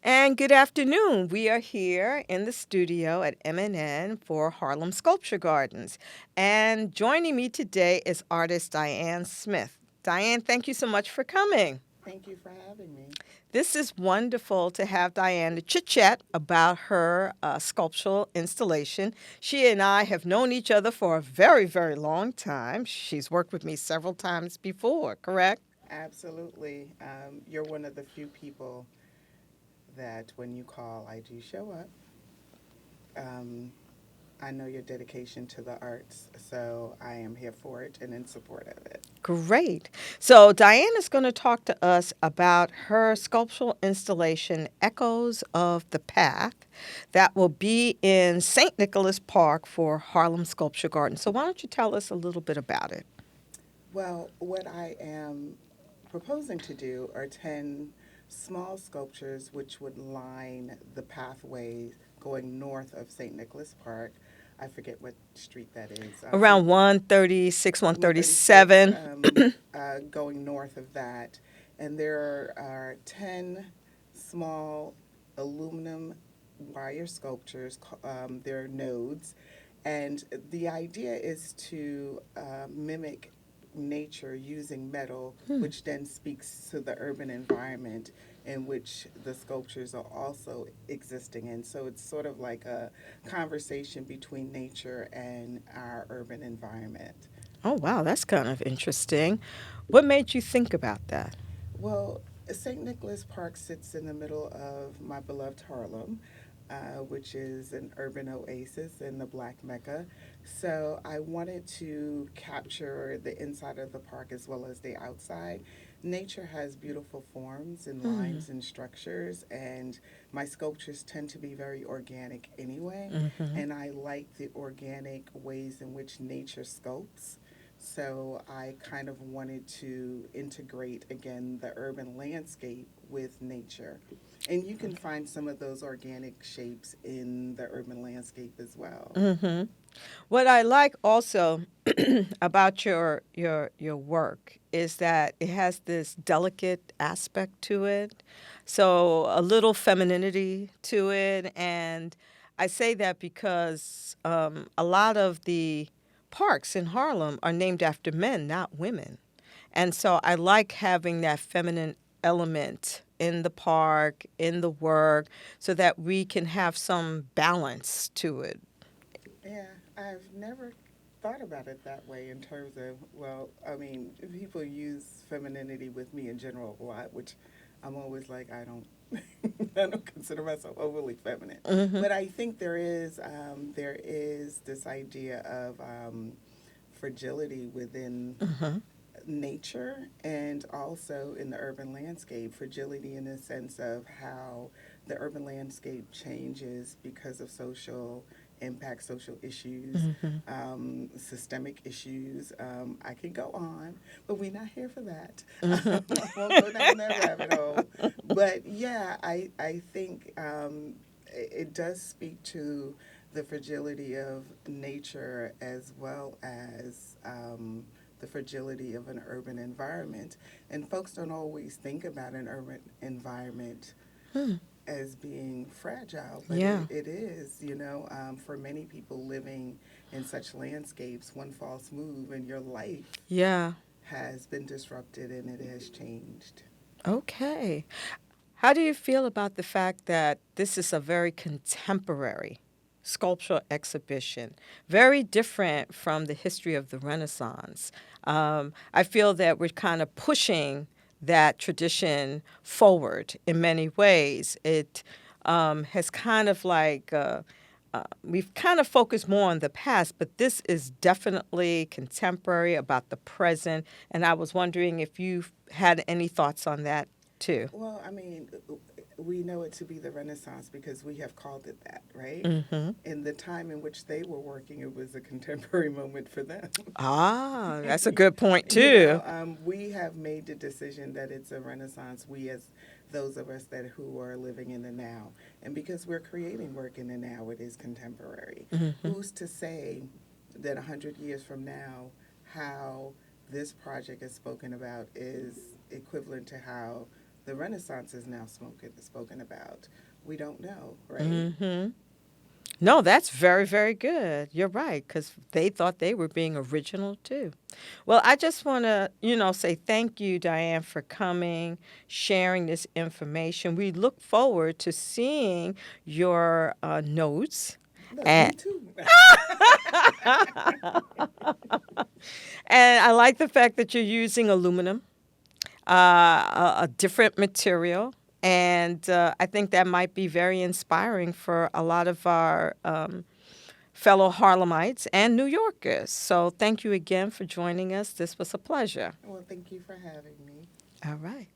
And good afternoon. We are here in the studio at MNN for Harlem Sculpture Gardens. And joining me today is artist Dianne Smith. Dianne, thank you so much for coming. Thank you for having me. This is wonderful to have Diane to chit chat about her sculptural installation. She and I have known each other for a very, very long time. She's worked with me several times before, correct? Absolutely. You're one of the few people that when you call, I do show up. Um, I know your dedication to the arts, so I am here for it and in support of it. Great. So Diane is going to talk to us about her sculptural installation, Echoes of the Path, that will be in St. Nicholas Park for Harlem Sculpture Garden. So why don't you tell us a little bit about it? Well, what I am proposing to do are 10 small sculptures which would line the pathway going north of St. Nicholas Park. I forget what street that is. Around 136, 136, 137. going north of that. And there are 10 small aluminum wire sculptures. They're nodes. And the idea is to mimic nature using metal, which then speaks to the urban environment in which the sculptures are also existing in. So it's sort of like a conversation between nature and our urban environment. Oh, wow, that's kind of interesting. What made you think about that? Well, St. Nicholas Park sits in the middle of my beloved Harlem, which is an urban oasis in the Black Mecca. So I wanted to capture the inside of the park as well as the outside. Nature has beautiful forms and Hmm. lines and structures, and my sculptures tend to be very organic anyway. Mm-hmm. And I like the organic ways in which nature sculpts. So I kind of wanted to integrate again the urban landscape with nature. And you can find some of those organic shapes in the urban landscape as well. Mm-hmm. What I like also about your work is that it has this delicate aspect to it, so a little femininity to it, and I say that because a lot of the parks in Harlem are named after men, not women, and so I like having that feminine element in the park, in the work, so that we can have some balance to it. Yeah, I've never thought about it that way in terms of, well, I mean, people use femininity with me in general a lot, which I'm always like, I don't. I don't consider myself overly feminine, Hmm. but I think there is this idea of fragility within Hmm. nature and also in the urban landscape, fragility in the sense of how the urban landscape changes because of social impact, social issues, Hmm. systemic issues. I could go on, but we're not here for that. Hmm. I won't go down that rabbit hole. But yeah, I think it does speak to the fragility of nature as well as the fragility of an urban environment. And folks don't always think about an urban environment as being fragile, but Yeah. it is, for many people living in such landscapes, one false move and your life Yeah. has been disrupted and it has changed. Okay. How do you feel about the fact that this is a very contemporary sculptural exhibition, very different from the history of the Renaissance? I feel that we're kind of pushing that tradition forward in many ways. It has kind of like we've kind of focused more on the past, but this is definitely contemporary about the present. And I was wondering if you've had any thoughts on that too. Well, I mean, we know it to be the Renaissance because we have called it that, right? Hmm. In the time in which they were working, it was a contemporary moment for them. Ah, that's a good point too. We have made the decision that it's a renaissance. We, as those of us that who are living in the now, and because we're creating work in the now, it is contemporary. Hmm. Who's to say that 100 years from now, how this project is spoken about is equivalent to how the Renaissance is now spoken about. We don't know, right? Mm-hmm. No, that's very, very good. You're right, because they thought they were being original too. Well, I just want to, say thank you, Diane, for coming, sharing this information. We look forward to seeing your notes. Look, And, me too. and I like the fact that you're using aluminum, a different material. And I think that might be very inspiring for a lot of our fellow Harlemites and New Yorkers. So thank you again for joining us. This was a pleasure. Well, thank you for having me. All right.